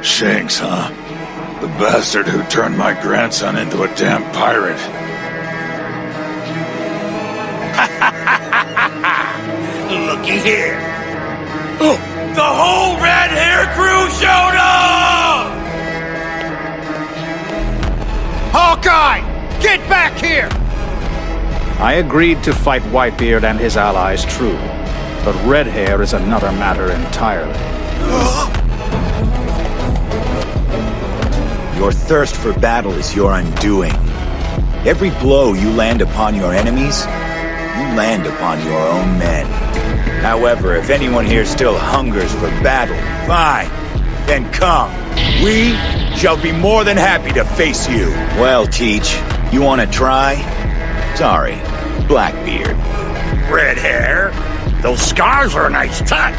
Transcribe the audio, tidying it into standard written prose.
Shanks, huh? The bastard who turned my grandson into a damn pirate. Looky here. Oh, the whole Red Hair crew showed up! Hawkeye! Get back here! I agreed to fight Whitebeard and his allies, true. But Red Hair is another matter entirely. Your thirst for battle is your undoing. Every blow you land upon your enemies, you land upon your own men. However, if anyone here still hungers for battle, fine, then come. We shall be more than happy to face you. Well, Teach, you want to try? Sorry, Blackbeard. Red Hair? Those scars are a nice touch.